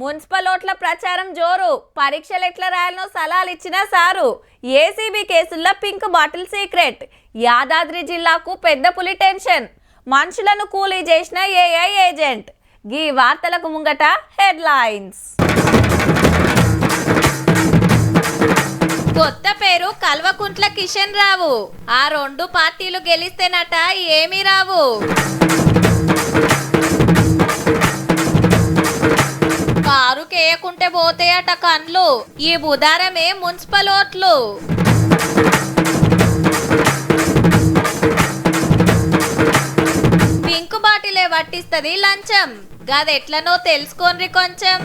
Municipal ఓట్ల ప్రచారం జోరు. పరీక్షలు ఎట్లా రాయాలనో సలహాలు ఇచ్చిన సారు. ఏసీబీ కేసుల్లో పింక్ బాటిల్ సీక్రెట్. యాదాద్రి జిల్లాకు పెద్ద పులి టెన్షన్. మనుషులను కూలీ చేసిన ఏఐ ఏజెంట్. గీ వార్తలకు ముంగట హెడ్లైన్స్. కొత్త పేరు కల్వకుంట్ల కిషన్ రావు. ఆ రెండు పార్టీలు గెలిస్తేనట ఏమీ రావు. కారు కేయకుంటే పోతాయట కండ్లు. ఈ బుధారమే మున్సిపల్ ఓట్లు. పింక్ బాటిలే పట్టిస్తుంది లంచం. గదెట్లనో తెలుసుకోండి కొంచెం.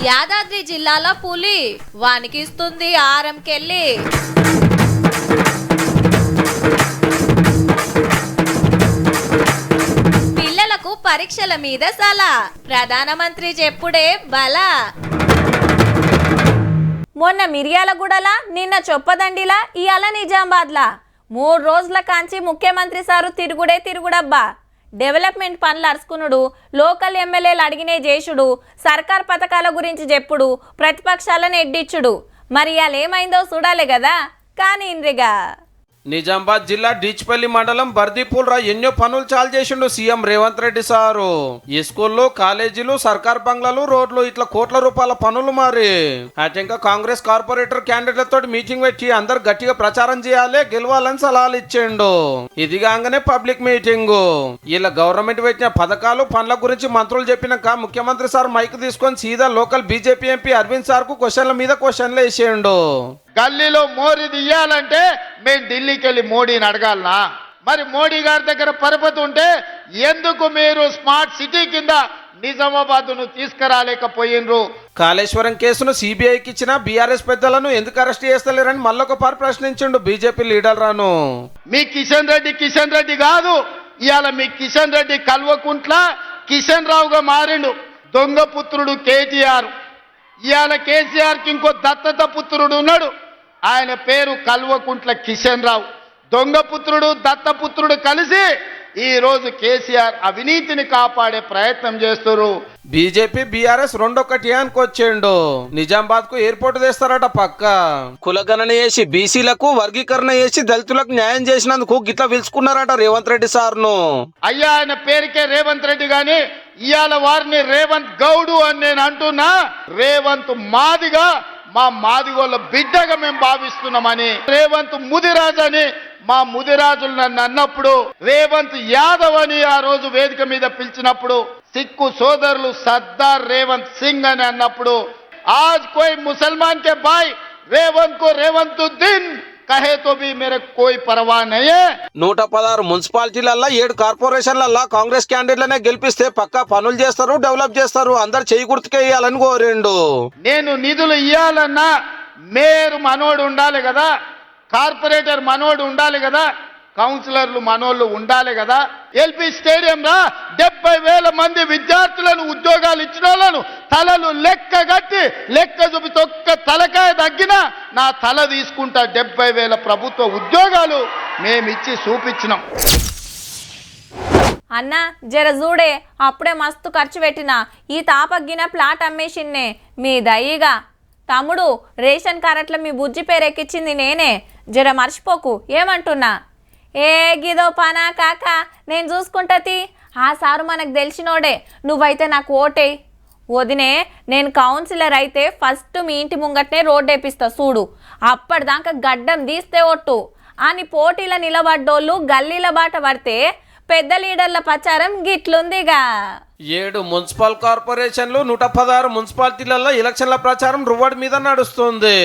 యాదాద్రి జిల్లాలో పులి వానికిస్తుంది ఆరంకెళ్ళి. పిల్లలకు పరీక్షల మీద సలా. ప్రధానమంత్రి చెప్పుడే బలా. మొన్న మిర్యాలగూడలా, నిన్న చొప్పదండిలా, ఇయాల నిజామాబాద్లా 3 రోజుల కాంచి ముఖ్యమంత్రి సారు తిరుగుడే తిరుగుడబ్బా. డెవలప్మెంట్ పనులు అరుచుకునుడు, లోకల్ ఎమ్మెల్యేలు అడిగినే చేసుడు, సర్కార్ పథకాల గురించి చెప్పుడు, ప్రతిపక్షాలను ఎడ్డిచ్చుడు. మరి ఇవాళ ఏమైందో చూడాలి కదా. కానీ ఇంద్రిగా నిజామాబాద్ జిల్లా డీచ్పల్లి మండలం బర్దీపూల్ ఎన్నో పనులు చాలు చేసిండు సీఎం రేవంత్ రెడ్డి సారు. ఈ స్కూళ్ళు, కాలేజీలు, సర్కార్ బంగ్లాలు, రోడ్లు ఇట్లా కోట్ల రూపాయల పనులు. మరి అటు ఇంకా కాంగ్రెస్ కార్పొరేటర్ క్యాండిడేట్లతో మీటింగ్ పెట్టి అందరు గట్టిగా ప్రచారం చేయాలి, గెలవాలని సలహాలు ఇచ్చిండు. ఇది కాగానే పబ్లిక్ మీటింగ్. ఇలా గవర్నమెంట్ పెట్టిన పథకాలు, పనుల గురించి మంత్రులు చెప్పినాక ముఖ్యమంత్రి సార్ మైక్ తీసుకొని సీదా local BJP MP Arvind sir కు క్వశ్చన్ల మీద క్వశ్చన్లు వేసేయండు. గల్లీలో మోరీ తీయాలంటే మేము ఢిల్లీకి వెళ్ళి మోడీని అడగాలనా? మరి మోడీ గారి దగ్గర పరపతి ఉంటే ఎందుకు మీరు స్మార్ట్ సిటీ కింద నిజామాబాద్ ను తీసుకురాలేకపోయినరు? కాళేశ్వరం కేసును సిబిఐకి ఇచ్చిన బీఆర్ఎస్ పెద్దలను ఎందుకు అరెస్ట్ చేస్తలేరని మళ్ళొకపారి ప్రశ్నించిండు బీజేపీ లీడర్ రాను. మీ కిషన్ రెడ్డి కాదు, ఇవాళ మీ కిషన్ రెడ్డి కల్వకుంట్ల కిషన్ రావుగా మారిండు. దొంగ పుత్రుడు కేటీఆర్. ఇవాళ కేసీఆర్కి ఇంకో దత్తత పుత్రుడు ఉన్నాడు, ఆయన పేరు కల్వకుంట్ల కిషన్ రావు. దొంగ పుత్రుడు, దత్తపుత్రుడు కలిసి ఈ రోజు కేసీఆర్ అవినీతిని కాపాడే ప్రయత్నం చేస్తున్నారు. బీజేపీ బీఆర్ఎస్ రెండొక్కటి అనుకొచ్చిండు. నిజామాబాద్ కు ఎయిర్పోర్ట్ తెస్తారట పక్క. కులగణన చేసి బీసీలకు వర్గీకరణ చేసి దళితులకు న్యాయం చేసినందుకు గిట్లా పిలుచుకున్నారట రేవంత్ రెడ్డి సార్ను. అయ్యా ఆయన పేరుకే రేవంత్ రెడ్డి గాని ఇవాళ వారిని రేవంత్ గౌడు అని నేను అంటున్నా. రేవంత్ మాదిగా, మా మాదిగోళ్ళ బిడ్డగా మేము భావిస్తున్నామని. రేవంత్ ముదిరాజ్ అని మా ముదిరాజులు నన్ను అన్నప్పుడు, రేవంత్ యాదవ్ అని ఆ రోజు వేదిక మీద పిలిచినప్పుడు, సిక్కు సోదరులు సర్దార్ రేవంత్ సింగ్ అని అన్నప్పుడు, ఆజ్ కోయి ముసల్మాన్ కే బాయ్ రేవంత్ కో రేవంతుద్దీన్ కహే తో భీ మేరే కోయి పర్వా నహీ. 116 మున్సిపాలిటీలల్లా 7 కార్పొరేషన్లల్లా కాంగ్రెస్ క్యాండిడేట్లనే గెలిపిస్తే పక్కా పనులు చేస్తారు, డెవలప్ చేస్తారు, అందరు చేయి గుర్తుకేయాలని కోరిండు. నేను నిధులు ఇవ్వాలన్నా మేయర్ మనోడు ఉండాలి కదా, కార్పొరేటర్ మనోడు ఉండాలి కదా, కౌన్సిలర్లు మనోళ్ళు ఉండాలి కదా. ఎల్పీ స్టేడియం రా 70,000 మంది విద్యార్థులను ఉద్యోగాలు ఇచ్చిన వాళ్ళను తలలు లెక్క కట్టి లెక్క చూపి ఒక్క తలకాయ తగ్గినా నా తల తీసుకుంటా. 70,000 ప్రభుత్వ ఉద్యోగాలు మేమిచ్చి చూపించినాం. అన్న జర చూడే, అప్పుడే మస్తు ఖర్చు పెట్టినా ఈ తాపగ్గిన ప్లాట్ అమ్మేసిన్నే మీ దయ్యిగా. తమ్ముడు, రేషన్ కార్డుల మీ బుజ్జి పేరు ఎక్కించింది నేనే, జర మర్చిపోకు. ఏమంటున్నా? ఏ గిదో పనా కాక, నేను చూసుకుంటది. ఆ సారు మనకు తెలిసినోడే, నువ్వైతే నాకు ఓటేయి. వదినే, నేను కౌన్సిలర్ అయితే ఫస్ట్ మీ ఇంటి ముంగట్నే రోడ్డు వేపిస్తా చూడు. అప్పటిదాకా గడ్డం తీస్తే ఒట్టు అని పోటీల నిలబడ్డోళ్ళు గల్లీల బాట పడితే పెద్ద లీడర్ల ప్రచారం గిట్లుందిగా. 7 మున్సిపల్ కార్పొరేషన్లు, 116 మున్సిపాలిటీలలో ఎలక్షన్ల ప్రచారం రువ్వడి మీద నడుస్తుంది.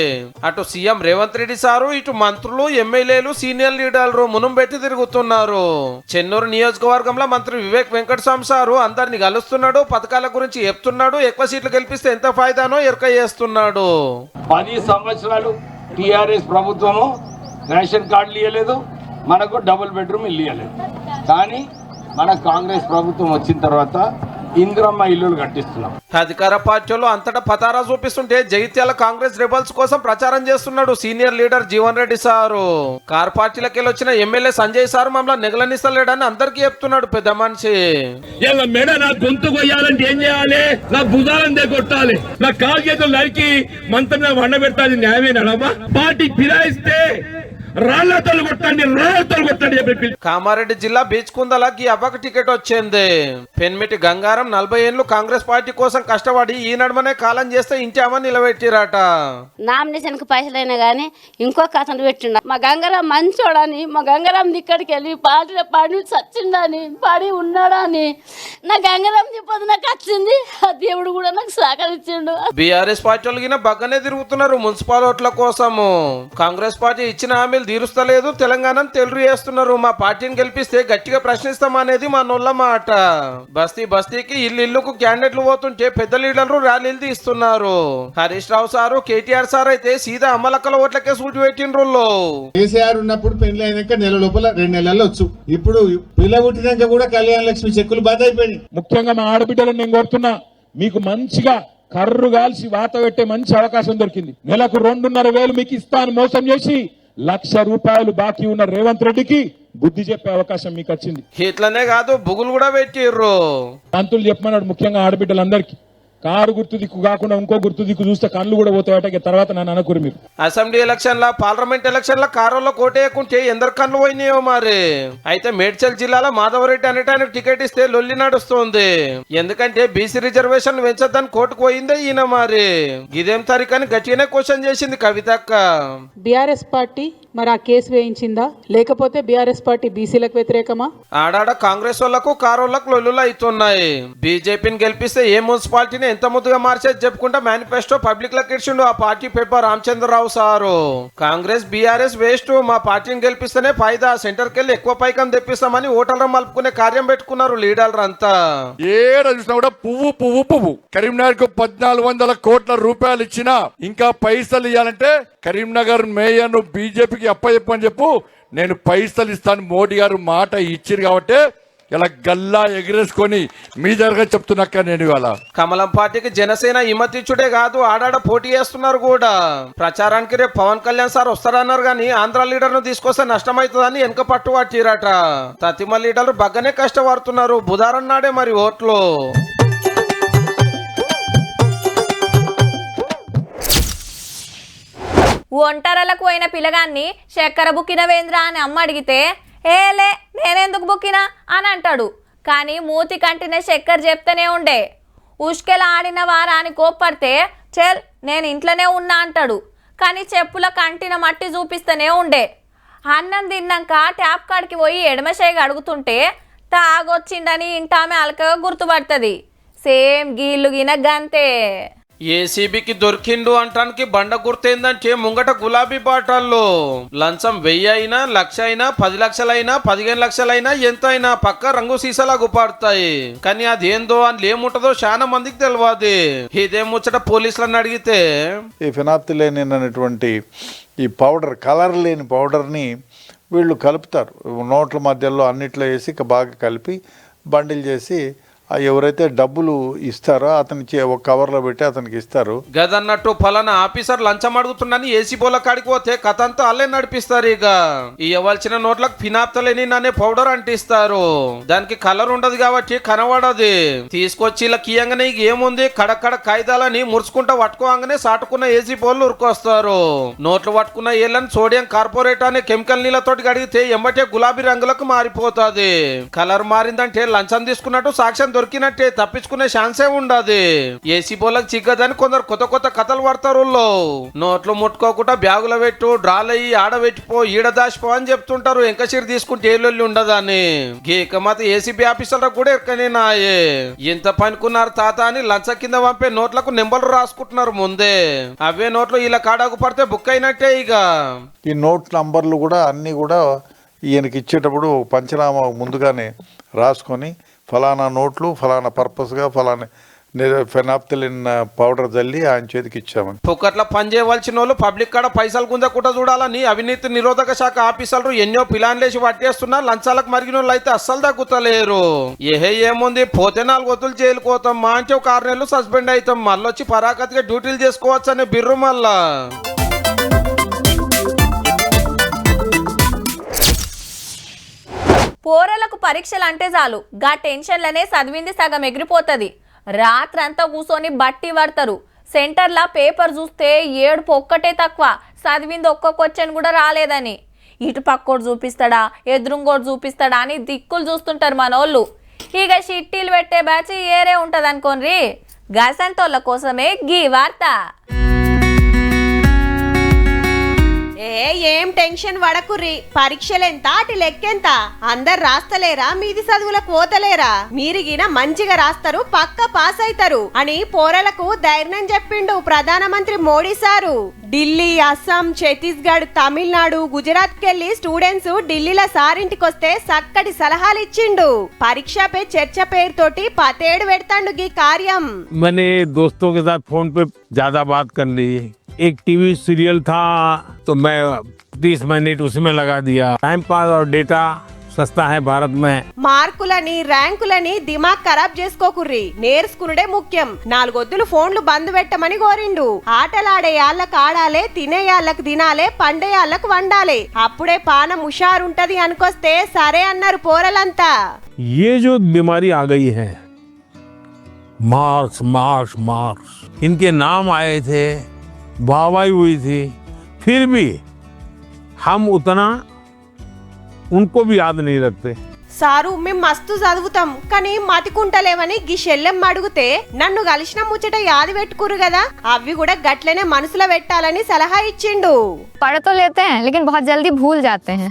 అటు సీఎం రేవంత్ రెడ్డి సారు, ఇటు మంత్రులు, ఎమ్మెల్యేలు, సీనియర్ లీడర్లు మునం పెట్టి తిరుగుతున్నారు. చెన్నూరు నియోజకవర్గంలో మంత్రి వివేక్ వెంకటస్వామి సారు అందరిని కలుస్తున్నాడు, పథకాల గురించి చెప్తున్నాడు, ఎక్కువ సీట్లు గెలిపిస్తే ఎంత ఫాయిదానో ఎరక చేస్తున్నాడు. 10 సంవత్సరాలు టీఆర్ఎస్ ప్రభుత్వము రేషన్ కార్డులు ఇవ్వలేదు, మనకు డబుల్ బెడ్రూమ్ ఇల్లు ఇవ్వలేదు. కానీ మన కాంగ్రెస్ ప్రభుత్వం వచ్చిన తర్వాత ఇందిరమ్మ ఇల్లులు కట్టిస్తున్నాం. అధికార పార్టీలు అంతటా పతారా చూపిస్తుంటే జగిత్యాల కాంగ్రెస్ రెబల్స్ కోసం ప్రచారం చేస్తున్నాడు senior leader Jeevan Reddy sir. Car పార్టీలకి వచ్చిన ఎమ్మెల్యే సంజయ్ సార్ మమ్మల్ని నిగలనిస్తలేడని అందరికీ చెప్తున్నాడు పెద్ద మనిషి. ఇలా మెడ నా గొంతు కొయ్యాలంటే ఏం చేయాలి? నా భుజాలను కొట్టాలి, నా కాలు చేతులు నరికి మంత్రం మీద వండ పెట్టాలి. న్యాయమేనా? పార్టీ ఫిరాయిస్తే రాళ్లతో కొట్టండి, రాళ్లతో కొట్టండి. కామారెడ్డి జిల్లా బీచ్ కుందలకి అవ్వక టికెట్ వచ్చింది. పెన్మిటి గంగారం 40 ఏళ్లు కాంగ్రెస్ పార్టీ కోసం కష్టపడి ఈ నడుమనే కాలం చేస్తే ఇంటి అమ్మ నిలబెట్టిరాట. నామినేషన్ కి పైసలైనా గానీ ఇంకో కథను పెట్టిండ. మా గంగారాం మంచోడని, మా గంగారాం ఇక్కడికి వెళ్ళి పార్టీలో పడి చచ్చిండని, పడి ఉన్నాడని నా గంగారాం చెప్పదు నాకు వచ్చింది. ఆ దేవుడు కూడా నాకు సహకరించిండు. బీఆర్ఎస్ పార్టీ వాళ్ళు బగ్గనే తిరుగుతున్నారు మున్సిపల్ ఓట్ల కోసము. కాంగ్రెస్ పార్టీ ఇచ్చిన హామీలు తీరుస్తలేదు, తెలంగాణను తెలుగు చేస్తున్నారు. మా పార్టీని గెలిపిస్తే గట్టిగా ప్రశ్నిస్తామనేది మా నోళ్ళ మాట. బస్తీకి ఇల్లుకు క్యాండిడేట్లు పోతుంటే పెద్ద లీడర్లు ర్యాలీలు తీస్తున్నారు. హరీష్ రావు సారు, కేటీఆర్ సార్ అయితే సీదా అమ్మలక్కల ఓట్లకే సూటి పెట్టిండ్రు. కేసీఆర్ ఉన్నప్పుడు పెళ్లి అయినాక నెల లోపల 2 నెలల్లో వచ్చు. ఇప్పుడు పిల్ల పుట్టినాక కూడా కళ్యాణ లక్ష్మి చెక్కులు బాధ అయిపోయినాయి. ముఖ్యంగా మా ఆడబిడ్డలను నేను కోరుతున్నా, మీకు మంచిగా కర్రు కాల్చి వాత పెట్టే మంచి అవకాశం దొరికింది. నెలకు 2,500 మీకు ఇస్తాను మోసం చేసి ₹1,00,000 బాకీ ఉన్న రేవంత్ రెడ్డికి బుద్ధి చెప్పే అవకాశం మీకు వచ్చింది. ఇట్లనే కాదు బుగులు కూడా పెట్టిర్రు. పంతులు చెప్పమన్నాడు ముఖ్యంగా ఆడబిడ్డలందరికీ, కారు గుర్తు దిక్కు కాకుండా ఇంకో గుర్తు దిక్కు చూస్తే కళ్ళు కూడా పోతాయట. తర్వాత నన్ను అనుకురు మీరు. అసెంబ్లీ ఎలక్షన్ల, పార్లమెంట్ ఎలక్షన్ల కారులో కోటేయకుంటే ఎందరు కళ్ళు పోయినాయో మరి. అయితే మేడ్చల్ జిల్లాలో మాధవరెడ్డి అనేటానికి టికెట్ ఇస్తే లొల్లి నడుస్తుంది. ఎందుకంటే బీసీ రిజర్వేషన్ పెంచొద్దని కోర్టుకు పోయిందే ఈయన. మరి ఇదేం తరికని గట్టిగానే క్వశ్చన్ చేసింది కవితక్క. బీఆర్ఎస్ పార్టీ మరి ఆ కేసు వేయించిందా, లేకపోతే బీఆర్ఎస్ పార్టీ బీసీలకు వ్యతిరేకమా? ఆడాడ కాంగ్రెస్ వాళ్ళకు కారోళ్లకు లొల్లులు అవుతున్నాయి. బీజేపీని గెలిపిస్తే ఏ మున్సిపాలిటీని ఎంత ముద్దుగా మార్చేది చెప్పుకుంటా మేనిఫెస్టో పబ్లిక్ లకి ఇచ్చిండు ఆ party paper Ramachandra Rao sir. Congress BRS waste, మా పార్టీని గెలిపిస్తేనే ఫైదా, సెంటర్కి వెళ్ళి ఎక్కువ పైకం తెప్పిస్తామని ఓటర్లు మలుపుకునే కార్యం పెట్టుకున్నారు లీడర్లు అంతా. ఏడ చూసినా కూడా పువ్వు. కరీంనగర్ కు 1,400 కోట్ల రూపాయలు ఇచ్చినా ఇంకా పైసలు ఇవ్వాలంటే కరీంనగర్ మేయర్ ను బీజేపీకి అప్పచెప్పని చెప్పు, నేను పైసలు ఇస్తాను మోడీ గారు మాట ఇచ్చిరు కాబట్టి ఇలా గల్లా ఎగిరేసుకొని మీ దగ్గర చెప్తున్నాక నేను ఇవాళ. కమలం పార్టీకి జనసేన ఇమతిచ్చుడే కాదు, ఆడాడ పోటీ చేస్తున్నారు కూడా. ప్రచారానికి రేపు పవన్ కళ్యాణ్ సార్ వస్తారన్నారు గానీ ఆంధ్ర లీడర్ ను తీసుకొస్తే నష్టమవుతుందని వెనక పట్టు పట్టిరట. తతిమ లీడర్లు బగ్గనే కష్టపడుతున్నారు. బుధవారం నాడే మరి ఓట్లు. ఒంటరలకు పోయిన పిల్లగాన్ని చక్కెర బుక్కినవేంద్రా అని అమ్మ అడిగితే ఏలే నేనెందుకు బుక్కినా అని అంటాడు. కానీ మూతి కంటినే చక్కెర చెప్తూనే ఉండే. ఉష్కెల ఆడిన వారాని కోప్పడితే చెల్ నేను ఇంట్లోనే ఉన్నా అంటాడు. కానీ చెప్పుల కంటిన మట్టి చూపిస్తూనే ఉండే. అన్నం తిన్నాక ట్యాప్ కాడికి పోయి ఎడమశేగా అడుగుతుంటే తాగొచ్చిండని ఇంటామె అలకగా గుర్తుపడుతుంది. సేమ్ గీళ్ళు గినగంతే. ఏసీబీకి దొరికిండు అంటానికి బండ గుర్తేందంటే ముంగట గులాబీ బాటల్లో లంచం 1000 అయినా 1,00,000 అయినా 10 లక్షలైనా 15 లక్షలైనా ఎంత అయినా పక్క రంగు సీసాలా గుపాడుతాయి. కానీ అదేందో అని ఏముంటదో చాలా మందికి తెలియదు. ఇదే ముచ్చట పోలీసులను అడిగితే ఈ ఫినాప్తిలేన్ అనేటువంటి ఈ పౌడర్, కలర్ లేని పౌడర్ని వీళ్ళు కలుపుతారు నోట్ల మధ్యలో అన్నిట్లో వేసి బాగా కలిపి బండిల్ చేసి ఎవరైతే డబ్బులు ఇస్తారో అతని ఒక కవర్లో పెట్టి అతనికి ఇస్తారు. గదన్నట్టు ఫలానా ఆఫీసర్ లంచం అడుగుతుండని ఏసీ బోల కాడికి పోతే కథ అంతా అల్లే నడిపిస్తారు. ఇక ఇవ్వాల్సిన నోట్లకు ఫినాప్తలేనిన్ అనే పౌడర్ అంటిస్తారు. దానికి కలర్ ఉండదు కాబట్టి కనబడదు. తీసుకొచ్చి ఇలా కీయంగానే ఏముంది కడక్కడ కాయిదాలని మురుచుకుంటా పట్టుకోగానే సాటుకున్న ఏసీ బోళ్ళు ఉరుకొస్తారు. నోట్లు పట్టుకున్న ఏళ్ళని సోడియం కార్పొరేట్ అనే కెమికల్ నీళ్ళతోటి కడిగితే ఎంబటే గులాబీ రంగులకు మారిపోతుంది. కలర్ మారిందంటే లంచం తీసుకున్నట్టు సాక్ష్యం దొరికినట్టే, తప్పించుకునే ఛాన్సే ఉండదు. ఏసీ బోలకు చిగ్గదని కొందరు కొత్త కథలు పడతారు. నోట్లు ముట్టుకోకుండా బ్యాగులో పెట్టు, డ్రాలయ్యి ఆడబెట్టిపో, ఈడ దాచిపో అని చెప్తుంటారు. ఎంకసిరి తీసుకుంటే ఏళ్ళొల్లి ఉండదని. గీకమత ఏసీబీ ఆఫీసర్లకు కూడా ఎక్కనే నాయే. ఎంత పనుకున్నారు తాత అని లంచ కింద పంపే నోట్లకు నెంబర్లు రాసుకుంటున్నారు ముందే. అవే నోట్లు ఇలా కాడాకు పడితే బుక్ అయినట్టే. ఇక ఈ నోట్ నంబర్లు కూడా అన్నీ కూడా ఈయనకి ఇచ్చేటప్పుడు పంచనామా ముందుగానే రాసుకొని ఫలానా నోట్లు ఫలానా పర్పస్గా ఫలానా ఫెనాప్తలిన్ పౌడర్ చల్లి ఆయన చేతికి ఇచ్చామని. పొక్కట్ల పని చేయవలసిన వాళ్ళు పబ్లిక్ కాడ పైసలు గుంజకుండా చూడాలని అవినీతి నిరోధక శాఖ ఆఫీసర్లు ఎన్నో ప్లాన్లేసి పట్టేస్తున్నా లంచాలకు మరిగిన వాళ్ళు అయితే అస్సలు తగ్గుతలేరు. ఏముంది పోతే 4 వతులు జైలుకు పోతాం, మాంచి 6 నెలలు సస్పెండ్ అవుతాం, మళ్ళొచ్చి పరాకతిగా డ్యూటీలు చేసుకోవచ్చు అనే బిర్రు మళ్ళా. పోరలకు పరీక్షలు అంటే చాలు గా టెన్షన్లనే చదివింది సగం ఎగిరిపోతుంది. రాత్రంతా కూర్చొని బట్టి పడతారు. సెంటర్లా పేపర్ చూస్తే ఏడుపు ఒక్కటే తక్కువ, చదివింది ఒక్క క్వశ్చన్ కూడా రాలేదని. ఇటు పక్కోడు చూపిస్తాడా ఎదురుంగోడు చూపిస్తాడా అని దిక్కులు చూస్తుంటారు మనోళ్ళు. ఇక షిట్టీలు పెట్టే బ్యాచ్ ఏరే ఉంటుంది అనుకోండి. గసంటోళ్ళ కోసమే గీ వార్త. ఏం టెన్షన్ పడకుర్రి, పరీక్షలెంత అటు లెక్కెంత, అందరు రాస్తలేరా, మీది చదువులకు పోతలేరా, మీరిగిన మంచిగా రాస్తారు, పక్క పాస్ అవుతారు అని పోరలకు ధైర్యం చెప్పిండు ప్రధానమంత్రి మోడీ సారు. ఢిల్లీ, అస్సాం, ఛత్తీస్గఢ్, తమిళనాడు, గుజరాత్ కెళ్ళి స్టూడెంట్స్ ఢిల్లీలో సారింటికి వస్తే చక్కటి సలహాలు ఇచ్చిండు. పరీక్షపై చర్చ పేరుతోటి 17 పెడతాండు గీ కార్యం. मैंने दोस्तों के साथ फोन पे ज्यादा बात कर ली. एक टीवी सीरियल था तो मैं 30 मिनट उसमें लगा दिया. टाइम पास और डेटा सस्ता है भारत में. మార్కులని ర్యాంకులని దిమాగ్ ఖరాబ్ చేసుకోకుర్రి, నేర్చుకునుడే ముఖ్యం. 4 వద్దులు ఫోన్లు బంద్ పెట్టమని కోరిండు. ఆటలాడే యాళ్ళకు ఆడాలే, తినే యాళ్ళకు తినాలే, పండే యాళ్ళకు వండాలే, అప్పుడే పానం హుషారుంటది అనుకొస్తే సరే అన్నారు పోరలంతా. ये जो बीमारी आ गई है मार्स मार्स मार्स, इनके नाम आए थे, वाहवाही हुई थी, फिर भी हम उतना उनको भी याद नहीं रखते. సారు మేము మస్తు చదువుతాం కానీ మతికుంటలేవని గీ షెల్లెం అడిగితే నన్ను కలిసిన ముచ్చట యాది పెట్టుకురు కదా, అవి కూడా గట్లనే మనసులో పెట్టాలని సలహా ఇచ్చిండు. पढ़ तो लेते हैं लेकिन बहुत जल्दी भूल जाते हैं.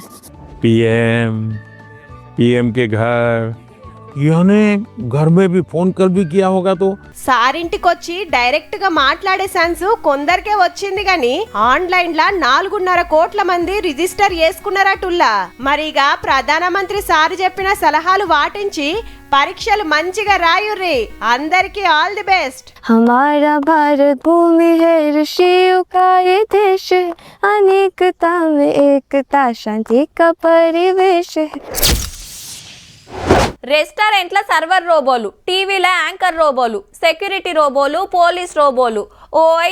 पीएम के घर, यानी घर में भी फोन कर भी किया होगा तो. సారింటికొచ్చి డైరెక్ట్ గా మాట్లాడే ఛాన్స్ కొందరికే వచ్చింది గాని ఆన్లైన్ లా 4.5 కోట్ల మంది రిజిస్టర్ చేసుకున్నారటుల్లా. మరిగా ప్రధానమంత్రి సార్ చెప్పిన సలహాలు వాటించి పరీక్షలు మంచిగా రాయుర్రి. అందరికి ఆల్ ది బెస్ట్. हमारा भारत भूमि है ऋषियों का ये देश, अनेकता में एकता, शांति का परिवेश है. రెస్టారెంట్ల సర్వర్ రోబోలు, టీవీల యాంకర్ రోబోలు, సెక్యూరిటీ రోబోలు, పోలీస్ రోబోలు,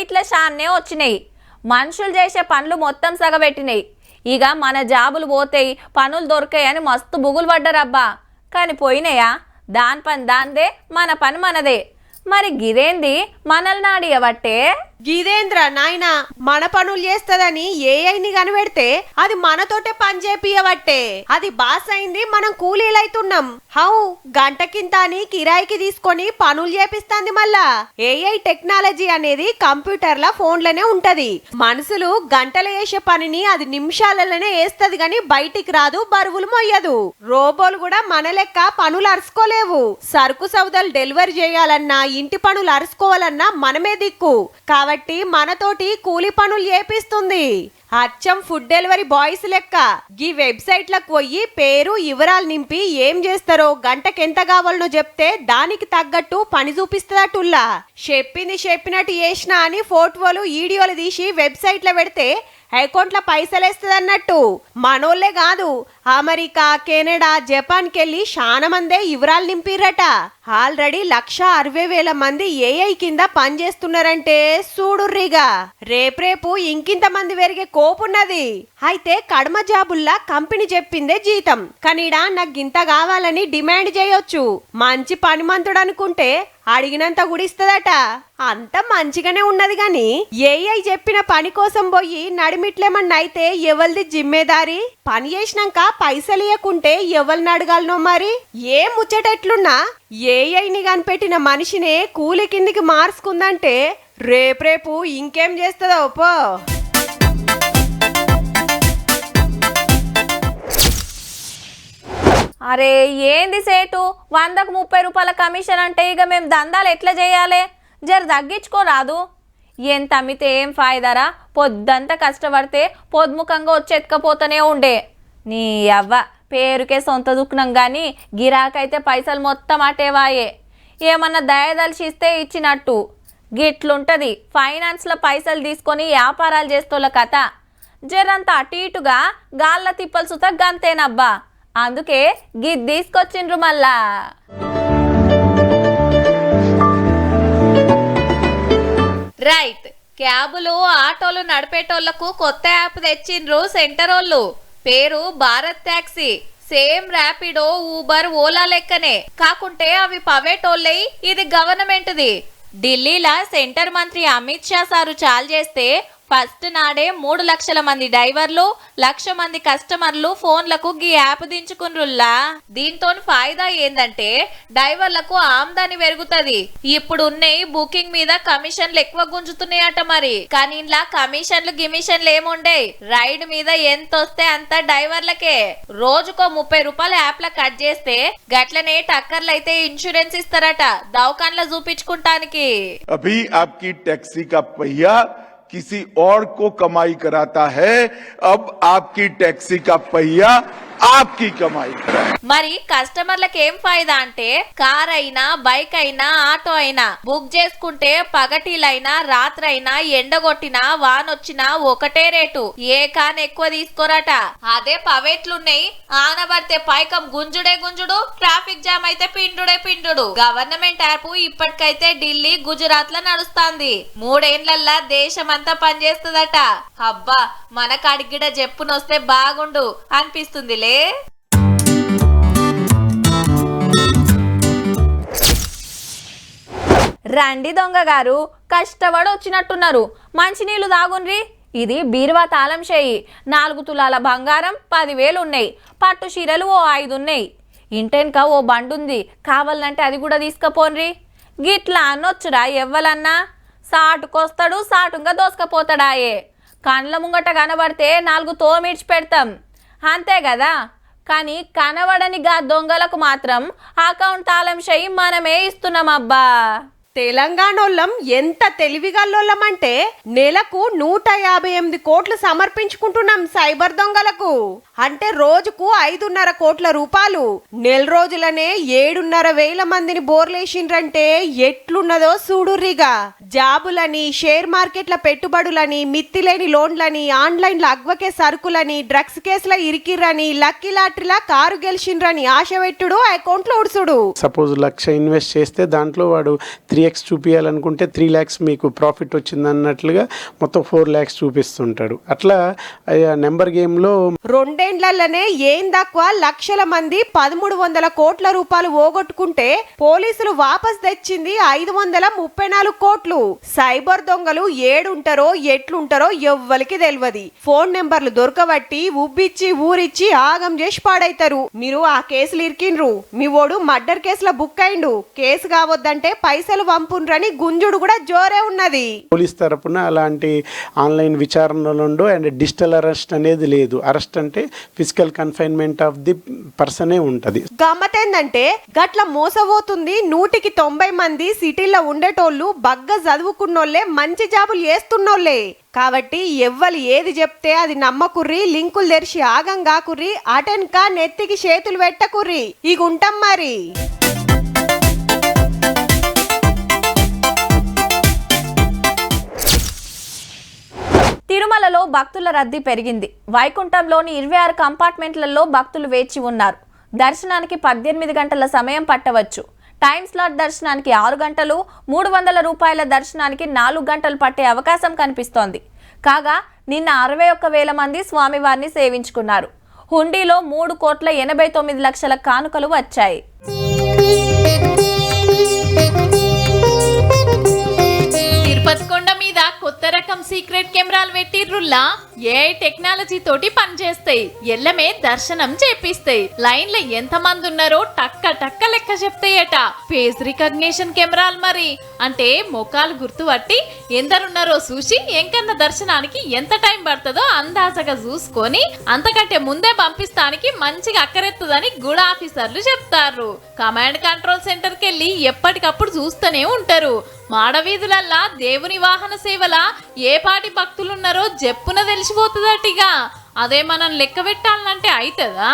ఇట్లా షాన్నే వచ్చినాయి. మనుషులు చేసే పనులు మొత్తం సగబెట్టినాయి. ఇక మన జాబులు పోతాయి, పనులు దొరికాయని మస్తు బుగులు పడ్డారబ్బా. కానీ పోయినాయా? దాని పని దాందే, మన పని మనదే. మరి గిదేంది మనల్ని నాడియబట్టే? గిదేంద్ర నాయన మన పనులు చేస్తదని ఏఐని కనిపెడితే అది మనతోటే పని చేపియబట్టే. అది బాస్ అయింది, మనం కూలీలైతున్నాం. హౌ గంటకింత అని కిరాయికి తీసుకొని పనులు చేపిస్తాంది. మళ్ళా ఏఐ టెక్నాలజీ అనేది కంప్యూటర్ల ఫోన్లనే ఉంటది. మనుషులు గంటలు చేసే పనిని అది నిమిషాలలోనే వేస్తది గాని బయటికి రాదు, బరువులు మొయ్యదు. రోబోలు కూడా మన లెక్క పనులు అరుచుకోలేవు. సరుకు సౌదాలు డెలివరీ చేయాలన్నా, ఇంటి పనులు అరుచుకోవాలన్నా మనమే దిక్కు. కాబట్టి మనతోటి కూలి పనులు చేపిస్తుంది. అచ్చం ఫుడ్ డెలివరీ బాయ్స్ లెక్క ఈ వెబ్సైట్లకు పోయి పేరు వివరాలు నింపి ఏం చేస్తారో, గంటకెంత కావాలనో చెప్తే దానికి తగ్గట్టు పని చూపిస్తుందటుల్లా. చెప్పింది చెప్పినట్టు చేసినా అని ఫోటోలు వీడియోలు తీసి వెబ్సైట్లో పెడితే అకౌంట్లో పైసలు వేస్తుంది అన్నట్టు. మనోళ్లే కాదు, అమెరికా, కెనడా, జపాన్ కెళ్ళి చాలా మందే వివరాలు నింపిరట. ఆల్రెడీ 1,60,000 మంది ఏఐ కింద పనిచేస్తున్నారంటే చూడుర్రిగా. రేపు ఇంకింత మంది పెరిగే కోపున్నది. అయితే కడమ జాబుల్లా కంపెనీ చెప్పిందే జీతం, కనీడా నాకు గింత కావాలని డిమాండ్ చేయొచ్చు. మంచి పనిమంతుడు అనుకుంటే అడిగినంత గుడిస్తుందట. అంత మంచిగానే ఉన్నది గాని ఏఐ చెప్పిన పని కోసం పోయి నడిమిట్లేమన్నా అయితే ఎవరిది జిమ్మేదారి? పని చేసినాక పైసలు ఇవ్వకుంటే ఎవరిని అడగాలనో మరి. ఏ ముచ్చటెట్లున్నా ఏఐని కనిపెట్టిన మనిషినే కూలి కిందికి మార్చుకుందంటే రేపు ఇంకేం చేస్తుందో పో. అరే ఏంది సేటు, 100కు 30 రూపాయల కమిషన్ అంటే ఇక మేము దందాలు ఎట్లా చేయాలి? జర తగ్గించుకోరాదు. ఎంత అమ్మితే ఏం ఫాయిదారా? పొద్దంతా కష్టపడితే పొద్దుముఖంగా వచ్చేతకపోతూనే ఉండే. నీ అవ్వ పేరుకే సొంత దుఃఖనం కానీ గిరాకైతే పైసలు మొత్తం అటేవాయే. ఏమన్నా దయదలిచి ఇస్తే ఇచ్చినట్టు. గిట్లుంటది ఫైనాన్స్లో పైసలు తీసుకొని వ్యాపారాలు చేస్తోళ్ళ కథ. జరంతా అటు ఇటుగా గాళ్ళ తిప్పలు సుత గంతేనబ్బా. అందుకే గిద్ తీసుకొచ్చిండ్రు మళ్ళా. రైట్, క్యాబులు ఆటోలు నడిపేటోళ్లకు కొత్త యాప్ తెచ్చిండ్రు సెంటరోళ్ళు. పేరు Bharat taxi. Same Rapido, Uber, Ola లెక్కనే, కాకుంటే అవి పవేటోళ్ళై, ఇది గవర్నమెంట్ది. ఢిల్లీలో సెంటర్ మంత్రి అమిత్ షా సారు చాలు చేస్తే ఫస్ట్ నాడే 3 లక్షల మంది డ్రైవర్లు, 1,00,000 మంది కస్టమర్లు ఫోన్లకు గీ యాప్ దించుకున్రుల్లా. దీంతో ఫాయిదా ఏందంటే డ్రైవర్లకు ఆమ్దాని పెరుగుతుంది. ఇప్పుడు ఉన్నాయి బుకింగ్ మీద కమిషన్లు ఎక్కువ గుంజుతున్నాయట మరి. కానీ ఇలా కమిషన్లు గిమిషన్లు ఏముండే, రైడ్ మీద ఎంత వస్తే అంత డ్రైవర్లకే. రోజుకో 30 రూపాయలు యాప్ ల కట్ చేస్తే గట్లనే టక్కర్లు అయితే ఇన్సూరెన్స్ ఇస్తారట దవాఖాన్లో చూపించుకుంటానికి. अभी आपकी टैक्सी का पहिया किसी और को कमाई कराता है, अब आपकी टैक्सी का पहिया आपकी कमाई कराए. మరి కస్టమర్లకు ఏం ఫాయిదా అంటే కార్ అయినా, బైక్ అయినా, ఆటో అయినా బుక్ చేసుకుంటే పగటిలైనా, రాత్రైనా, ఎండగొట్టినా, వానొచ్చినా ఒకటే రేటు. ఏ కాన్ ఎక్కువ తీసుకోరట. అదే పవేట్లున్నాయి, ఆనబడితే పైకం గుంజుడే గుంజుడు, ట్రాఫిక్ జామ్ అయితే పిండుడే పిండుడు. గవర్నమెంట్ యాప్ ఇప్పటికైతే ఢిల్లీ, గుజరాత్ లో నడుస్తాంది. 3 ఏళ్లల్లా దేశమంతా పనిచేస్తుందట. అబ్బా, మన కాడిగిడ చెప్పునొస్తే బాగుండు అనిపిస్తుందిలే. రండి దొంగ గారు, కష్టపడి వచ్చినట్టున్నారు. మంచినీళ్ళు తాగుండ్రి. ఇది బీరువా తాళం చేయి. 4 తులాల బంగారం, 10,000 ఉన్నాయి. పట్టు చీరలు ఓ 5 ఉన్నాయి. ఇంటెనక ఓ బండుంది, కావాలంటే అది కూడా తీసుకపోన్రి. గిట్లా అనొచ్చురా ఎవ్వలన్నా. సాటుకొస్తాడు, సాటుగా దోసుకపోతాడాయే. కండ్ల ముంగట కనబడితే 4 తోమిడ్చి పెడతాం అంతే కదా. కానీ కనబడని గా దొంగలకు మాత్రం అకౌంట్ తాళం చేయి మనమే ఇస్తున్నామబ్బా. తెలంగాణోళ్ళం ఎంత తెలివిగల్లోళ్ళం అంటే నెలకు 158 కోట్లు సమర్పించుకుంటున్నాం సైబర్ దొంగలకు. అంటే రోజుకు 5.5 కోట్ల రూపాయలు. నెల రోజులనే 7.5 మందిని బోర్లేసిండ్రంటే ఎట్లున్నదో చూడుర్రిగా. జాబులని, షేర్ మార్కెట్ల పెట్టుబడులని, మిత్తిలేని లోన్లని, ఆన్లైన్ల అగ్వకే సరుకులని, డ్రగ్స్ కేసుల ఇరికిర్రని, లక్కీ లాటరీలా కారు గెలిచిండ్రని ఆశ పెట్టుడు, అకౌంట్లో ఉడుసుడు. సపోజ్ 1,00,000 ఇన్వెస్ట్ చేస్తే దాంట్లో వాడు 3x చూపించాలనుకుంటే 3 lakhs మీకు ప్రాఫిట్ వచ్చింది అన్నట్లుగా మొత్తం 4 lakhs చూపిస్తుంటాడు. అట్లా నెంబర్ గేమ్లో 2 ఏళ్లలోనే ఏం తక్కువ లక్షల మంది 1,300 కోట్ల రూపాయలు పోగొట్టుకుంటే పోలీసులు వాపస్ తెచ్చింది 534 కోట్లు. సైబర్ దొంగలు ఏడుంటారో ఎట్లుంటారో ఎవ్వరికి తెలియదు. ఫోన్ నెంబర్లు దొరకబట్టి ఉబ్బిచ్చి ఊరిచ్చి ఆగం చేసి పాడైతారు. మీరు ఆ కేసులు ఇరికిండ్రు, మీ ఓడు మర్డర్ కేసులో బుక్ అయిండు, కేసు కావద్దంటే పైసలు పంపుండ్రని గుంజుడు కూడా జోరే ఉన్నది. పోలీస్ తరపున అలాంటి ఆన్లైన్ విచారణలు అండ్ డిజిటల్ అరెస్ట్ అనేది లేదు. అరెస్ట్ అంటే ఫిజికల్ కన్ఫైన్మెంట్ ఆఫ్ ది పర్సనే ఉంటది. గమ్మతేందంటే గట్ల మోసపోతుంది 190 మంది సిటీల్లో ఉండేటోళ్ళు, బగ్గ చదువుకున్నోళ్లే, మంచి జాబులు చేస్తున్నోళ్లే. కాబట్టి ఎవ్వరు ఏది చెప్తే అది నమ్మకుర్రి, లింకులు తెరిచి ఆగం కాకుర్రి, అటెన్కా నెత్తికి చేతులు పెట్టకుర్రి. ఇక ఉంటాం మరి. తిరుమలలో భక్తుల రద్దీ పెరిగింది. వైకుంఠంలోని 26 కంపార్ట్మెంట్లలో భక్తులు వేచి ఉన్నారు. దర్శనానికి 18 గంటల సమయం పట్టవచ్చు. టైం స్లాట్ దర్శనానికి 6 గంటలు, 300 రూపాయల దర్శనానికి 4 గంటలు పట్టే అవకాశం కనిపిస్తోంది. కాగా నిన్న 61,000 మంది స్వామివారిని సేవించుకున్నారు. హుండీలో 3,89,00,000 కానుకలు వచ్చాయి. తిరుపతి కొండ మీద కొత్త రకం సీక్రెట్ కెమెరాలు పెట్టిర్రుల్లా. ఏఐ టెక్నాలజీ తోటి పనిచేస్తాయి. ఎల్లమే దర్శనం చేపిస్తాయి. లైన్ లో ఎంత మంది ఉన్నారో టక్క టక్క లెక్క చెప్తాయట. ఫేస్ రికగ్నిషన్ కెమెరాలు మరి. అంటే మొఖాలు గుర్తుపట్టి ఎందరున్నారో చూసి ఎంకన్న దర్శనానికి ఎంత టైం పడుతుందో అందాజగా చూసుకొని అంతకంటే ముందే పంపిస్తానికి మంచిగా అక్కరెత్తదని గుడ ఆఫీసర్లు చెప్తారు. కమాండ్ కంట్రోల్ సెంటర్ కెళ్ళి ఎప్పటికప్పుడు చూస్తూనే ఉంటారు. మాడవీధులల్లా దేవుని వాహన సేవల ఏ పాటి భక్తులున్నారో జప్పున తెలిసిపోతుందటిగా. అదే మనం లెక్క పెట్టాలంటే అవుతుందా?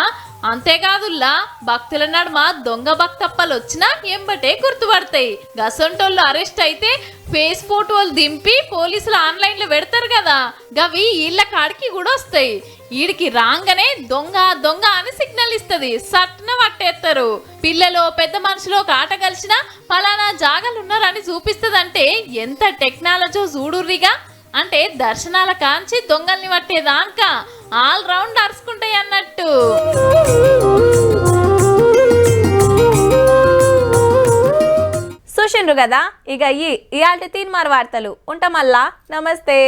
అంతేకాదుల్లా భక్తుల నడుమ దొంగ భక్తప్పలు వచ్చినా ఎంబటే గుర్తుపడతాయి. గసంటోళ్ళు అరెస్ట్ అయితే ఫేస్ ఫోటోలు దింపి పోలీసులు ఆన్లైన్ లో పెడతారు కదా, గవి ఇళ్ళ కాడికి కూడా వస్తాయి. ఈడికి రాగానే దొంగ దొంగ అని సిగ్నల్ ఇస్తుంది, సట్న పట్టేస్తారు. పిల్లలు పెద్ద మనుషులు ఒక ఆట కలిసినా ఫలానా జాగాలు ఉన్నారని చూపిస్తుందంటే ఎంత టెక్నాలజీ చూడుర్రిగా. అంటే దర్శనాల కాంచి దొంగల్ని పట్టేదాక ఆల్ రౌండ్ అరుచుకుంటాయి అన్నట్టు. చూసిండ్రు కదా, ఇక ఇయాల్టి తీన్మార్ వార్తలు ఉంటామల్లా. నమస్తే.